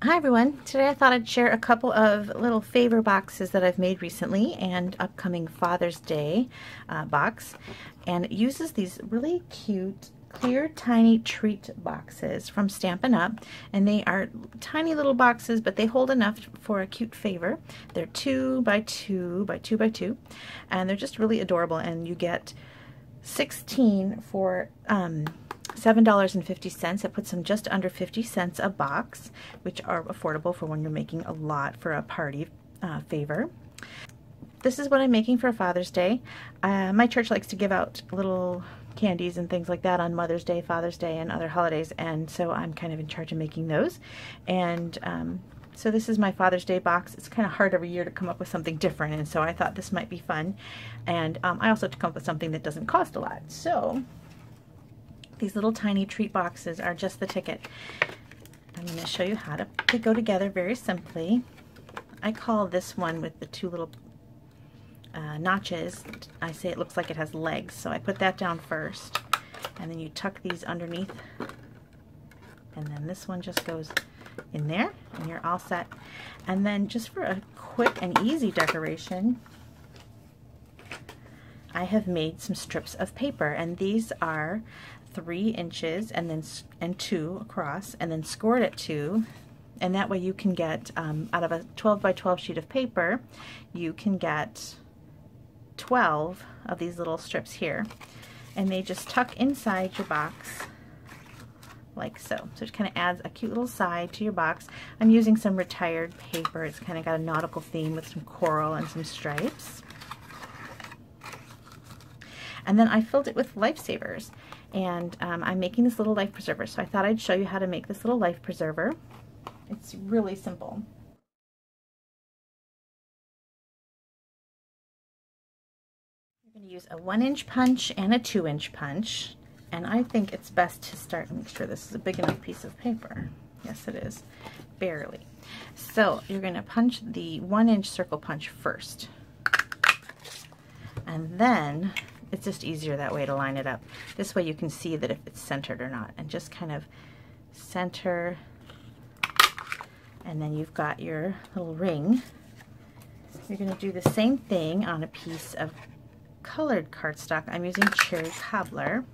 Hi everyone. Today I thought I'd share a couple of little favor boxes that I've made recently and upcoming Father's Day box. And it uses these really cute clear tiny treat boxes from Stampin Up. And they are tiny little boxes, but they hold enough for a cute favor. They're 2 by 2 by 2 by 2, and they're just really adorable. And you get 16 for $7.50. It puts them just under 50 cents a box, which are affordable for when you're making a lot for a party favor. This is what I'm making for Father's Day. My church likes to give out little candies and things like that on Mother's Day, Father's Day, and other holidays, and so I'm kind of in charge of making those. And so this is my Father's Day box. It's kind of hard every year to come up with something different, and so I thought this might be fun. And I also have to come up with something that doesn't cost a lot. So these little tiny treat boxes are just the ticket. I'm going to show you how to go together very simply. I call this one with the two little notches, I say it looks like it has legs, so I put that down first, and then you tuck these underneath, and then this one just goes in there, and you're all set. And then just for a quick and easy decoration, I have made some strips of paper, and these are 3 inches and 2 across, and then scored at 2, and that way you can get out of a 12 by 12 sheet of paper, you can get 12 of these little strips here, and they just tuck inside your box like so. So it kind of adds a cute little side to your box. I'm using some retired paper. It's kind of got a nautical theme with some coral and some stripes. And then I filled it with Lifesavers, and I'm making this little life preserver. So I thought I'd show you how to make this little life preserver. It's really simple. You're going to use a 1-inch punch and a 2-inch punch, and I think it's best to start, make sure this is a big enough piece of paper. Yes, it is, barely. So you're going to punch the 1-inch circle punch first, and then it's just easier that way to line it up. This way you can see that if it's centered or not, and just kind of center, and then you've got your little ring. You're going to do the same thing on a piece of colored cardstock. I'm using cherry cobbler.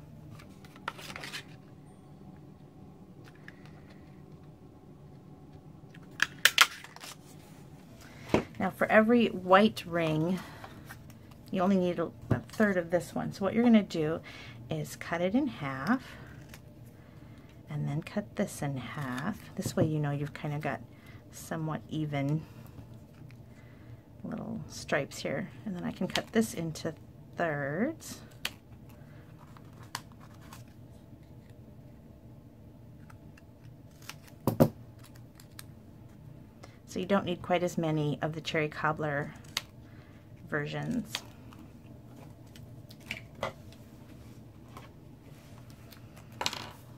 Now for every white ring, you only need a third of this one. So what you're going to do is cut it in half, and then cut this in half. This way you know you've kind of got somewhat even little stripes here. And then I can cut this into thirds. So you don't need quite as many of the cherry cobbler versions.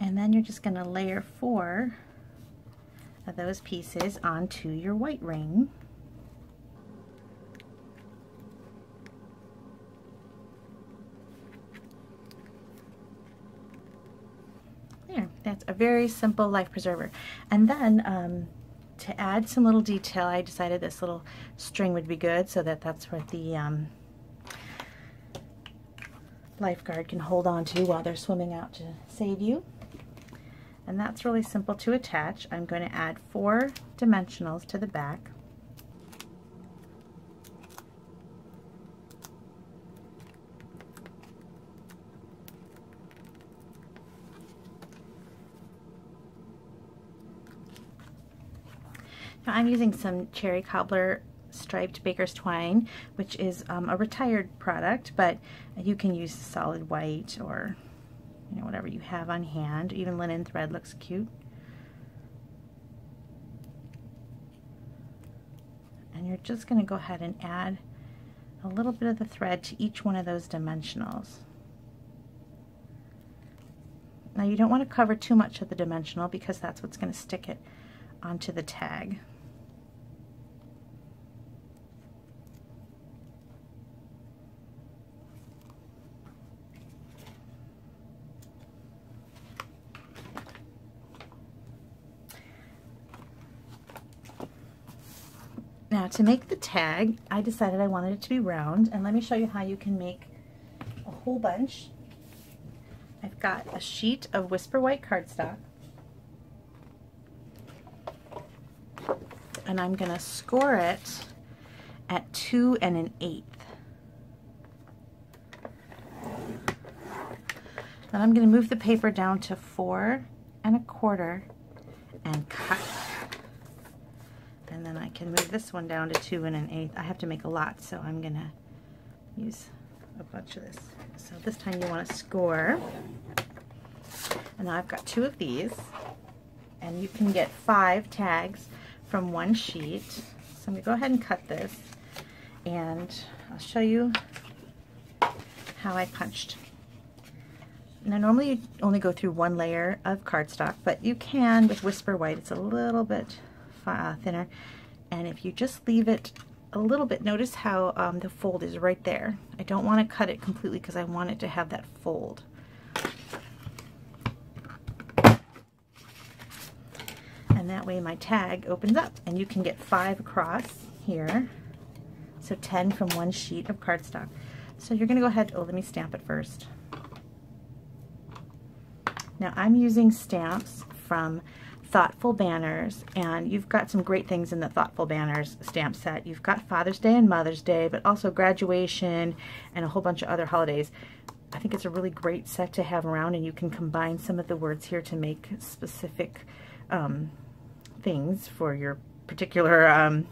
And then you're just going to layer 4 of those pieces onto your white ring. There, that's a very simple life preserver. And then to add some little detail, I decided this little string would be good, so that's where the lifeguard can hold on to while they're swimming out to save you. And that's really simple to attach. I'm going to add 4 dimensionals to the back. Now I'm using some cherry cobbler striped baker's twine, which is a retired product, but you can use solid white or whatever you have on hand. Even linen thread looks cute. And you're just going to go ahead and add a little bit of the thread to each one of those dimensionals. Now you don't want to cover too much of the dimensional because that's what's going to stick it onto the tag. Now to make the tag, I decided I wanted it to be round, and let me show you how you can make a whole bunch. I've got a sheet of Whisper White cardstock, and I'm going to score it at 2 1/8. Then I'm going to move the paper down to 4 1/4 and cut. And then I can move this one down to 2 1/8. I have to make a lot, so I'm going to use a bunch of this. So this time you want to score. And now I've got 2 of these, and you can get 5 tags from one sheet. So I'm going to go ahead and cut this, and I'll show you how I punched. Now normally you only go through 1 layer of cardstock, but you can with Whisper White. It's a little bit thinner, and if you just leave it a little bit, notice how the fold is right there. I don't want to cut it completely because I want it to have that fold. And that way my tag opens up, and you can get 5 across here, so 10 from one sheet of cardstock. So you're going to go ahead, let me stamp it first. Now I'm using stamps from Thoughtful Banners, and you've got some great things in the Thoughtful Banners stamp set. You've got Father's Day and Mother's Day, but also graduation and a whole bunch of other holidays. I think it's a really great set to have around, and you can combine some of the words here to make specific things for your particular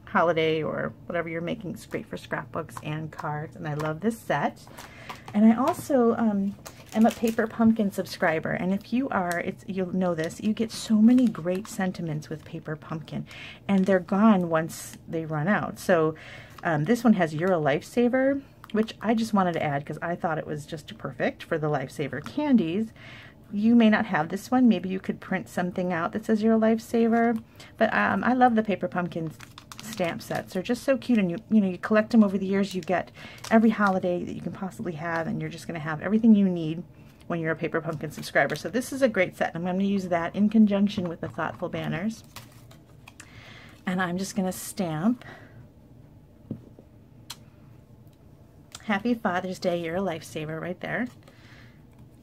holiday or whatever you're making. It's great for scrapbooks and cards, and I love this set. And I also am a Paper Pumpkin subscriber, and if you are, you'll know this, you get so many great sentiments with Paper Pumpkin, and they're gone once they run out. So this one has You're a Lifesaver, which I just wanted to add because I thought it was just perfect for the Lifesaver candies. You may not have this one. Maybe you could print something out that says You're a Lifesaver, but I love the Paper Pumpkin stamp sets. They're just so cute, and you collect them over the years. You get every holiday that you can possibly have, and you're just going to have everything you need when you're a Paper Pumpkin subscriber. So this is a great set. I'm going to use that in conjunction with the Thoughtful Banners, and I'm just going to stamp Happy Father's Day, You're a Lifesaver right there,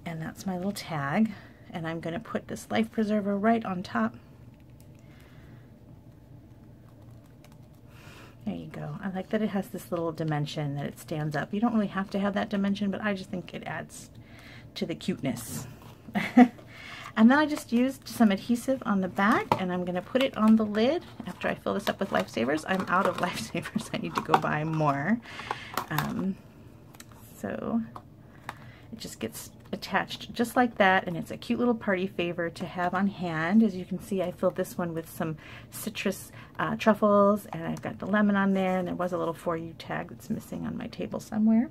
and that's my little tag. And I'm going to put this life preserver right on top. There you go. I like that it has this little dimension that it stands up. You don't really have to have that dimension, but I just think it adds to the cuteness. And then I just used some adhesive on the back, and I'm going to put it on the lid after I fill this up with Lifesavers. I'm out of Lifesavers. I need to go buy more. So it just gets attached just like that, and it's a cute little party favor to have on hand. As you can see, I filled this one with some citrus truffles, and I've got the lemon on there, and there was a little For You tag that's missing on my table somewhere.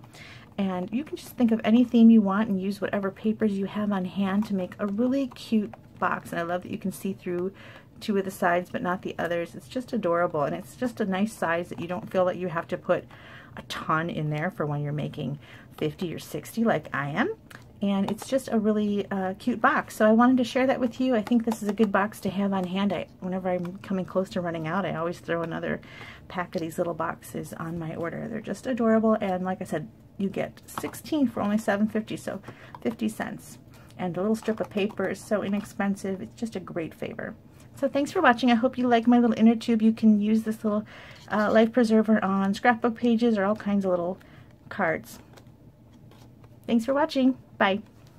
And you can just think of any theme you want and use whatever papers you have on hand to make a really cute box. And I love that you can see through 2 of the sides but not the others. It's just adorable, and it's just a nice size that you don't feel that you have to put a ton in there for when you're making 50 or 60 like I am. And it's just a really cute box. So I wanted to share that with you. I think this is a good box to have on hand. Whenever I'm coming close to running out, I always throw another pack of these little boxes on my order. They're just adorable, and like I said, you get 16 for only $7.50, so 50 cents. And the little strip of paper is so inexpensive. It's just a great favor. So thanks for watching. I hope you like my little inner tube. You can use this little life preserver on scrapbook pages or all kinds of little cards. Thanks for watching. Bye.